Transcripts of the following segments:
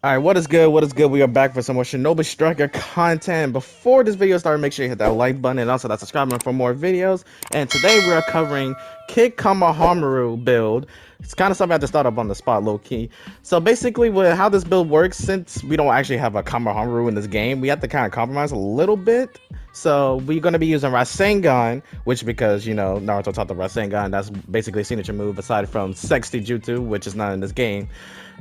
Alright, what is good? What is good? We are back for some more Shinobi Striker content. Before this video starts, make sure you hit that like button and also that subscribe button for more videos. And today we are covering Kid Konohamaru build. It's kind of something I have to start up on the spot, low key. So basically, with how this build works, since we don't actually have a Konohamaru in this game, we have to kind of compromise a little bit. So we're going to be using Rasengan, which because, you know, Naruto taught the Rasengan, that's basically a signature move aside from Sexy Jutsu, which is not in this game.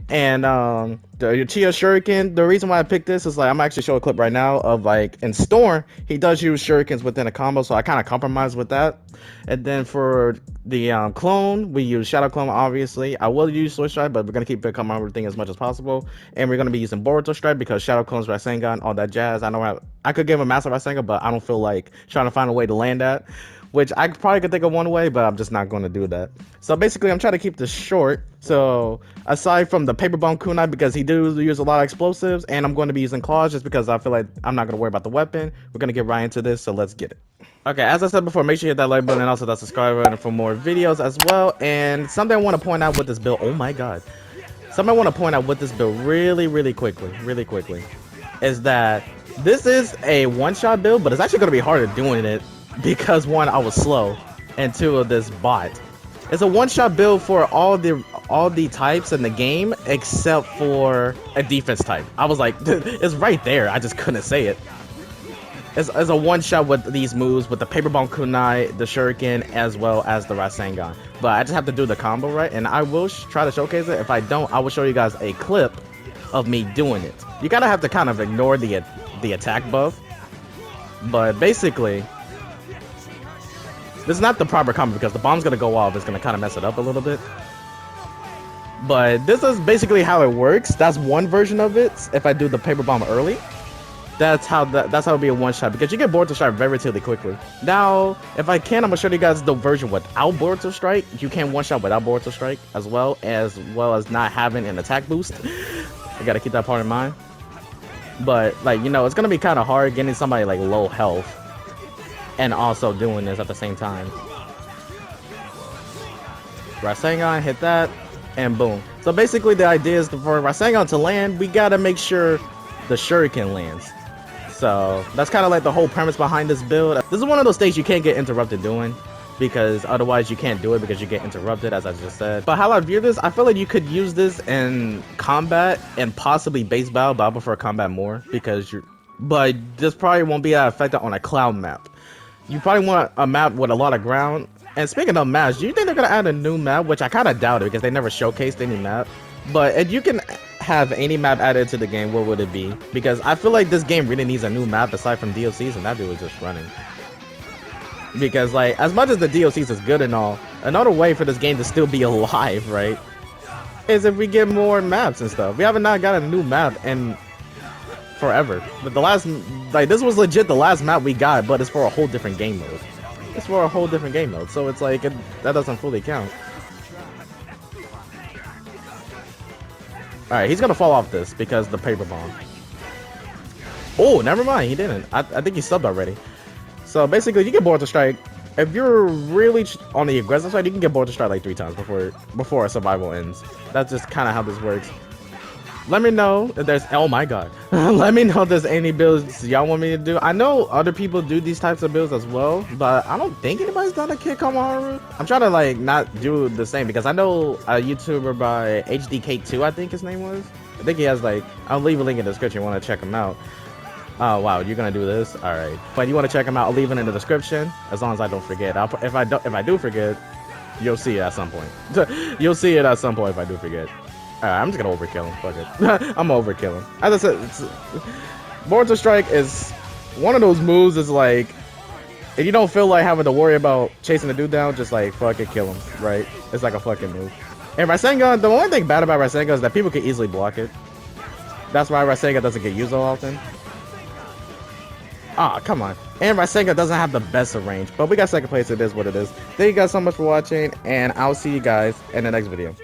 And the Chia Shuriken, the reason why I picked this is like I'm actually show a clip right now of like in Storm, he does use shurikens within a combo, so I kind of compromise with that. And then for the clone, we use Shadow Clone, obviously. I will use Switch Strike, but we're gonna keep it come everything as much as possible. And we're gonna be using Boruto Strike because Shadow Clone's Rasengan, all that jazz. I know I could give a Master Rasengan, but I don't feel like trying to find a way to land that. Which I probably could think of one way, but I'm just not going to do that. So basically, I'm trying to keep this short. So aside from the Paper Bomb Kunai, because he do use a lot of explosives, and I'm going to be using claws just because I feel like I'm not going to worry about the weapon. We're going to get right into this, so let's get it. Okay, as I said before, make sure you hit that like button and also that subscribe button for more videos as well. And something I want to point out with this build, oh my god. Something I want to point out with this build really quickly, is that this is a one-shot build, but it's actually going to be harder doing it. Because one, I was slow, and two, of this bot. It's a one-shot build for all the types in the game except for a defense type. I was like, it's right there. I just couldn't say it. It's a one-shot with these moves, with the Paper Bomb Kunai, the Shuriken, as well as the Rasengan. But I just have to do the combo right, and I will try to showcase it. If I don't, I will show you guys a clip of me doing it. You gotta have to kind of ignore the attack buff. But basically, this is not the proper combo because the bomb's gonna go off. It's gonna kind of mess it up a little bit. But this is basically how it works. That's one version of it. If I do the Paper Bomb early, that's how it'll be a one shot because you get Boruto Strike relatively quickly. Now, if I can, I'm gonna show you guys the version without Boruto Strike. You can one shot without Boruto Strike as well as not having an attack boost. I gotta keep that part in mind. But like, you know, it's gonna be kind of hard getting somebody like low health and also doing this at the same time. Rasengan, hit that, and boom. So basically the idea is for Rasengan to land, we gotta make sure the Shuriken lands. So that's kind of like the whole premise behind this build. This is one of those things you can't get interrupted doing, because otherwise you can't do it because you get interrupted, as I just said. But how I view this, I feel like you could use this in combat and possibly base battle, but I prefer combat more because but this probably won't be that effective on a cloud map. You probably want a map with a lot of ground. And speaking of maps, do you think they're gonna add a new map? Which I kind of doubt it because they never showcased any map. But if you can have any map added to the game, what would it be? Because I feel like this game really needs a new map aside from DLCs, and that dude is just running. Because like, as much as the DLCs is good and all, another way for this game to still be alive, right, is if we get more maps and stuff. We haven't not got a new map in forever. But the last, like, this was legit the last map we got, but it's for a whole different game mode. It's for a whole different game mode, so it's like that doesn't fully count. All right, he's gonna fall off this because the Paper Bomb. Oh, never mind, he didn't. I think he subbed already. So basically, you get Boruto Strike. If you're really on the aggressive side, you can get Boruto Strike like 3 times before a survival ends. That's just kind of how this works. Let me know if there's, oh my god. Let me know if there's any builds y'all want me to do. I know other people do these types of builds as well, but I don't think anybody's done a Kid Konohamaru. I'm trying to like not do the same because I know a YouTuber by HDK2, I think his name was. I think he has like, I'll leave a link in the description if you want to check him out. Oh wow, you're gonna do this? All right. But you want to check him out, I'll leave it in the description as long as I don't forget. If I do forget, you'll see it at some point. You'll see it at some point if I do forget. Alright, I'm just gonna overkill him. Fuck it. I'm gonna overkill him. As I said, Boruto Strike is one of those moves. Is like, if you don't feel like having to worry about chasing the dude down, just like fucking kill him, right? It's like a fucking move. And Rasengan, the only thing bad about Rasengan is that people can easily block it. That's why Rasengan doesn't get used so often. Ah, come on. And Rasengan doesn't have the best of range, but we got second place. It is what it is. Thank you guys so much for watching, and I'll see you guys in the next video.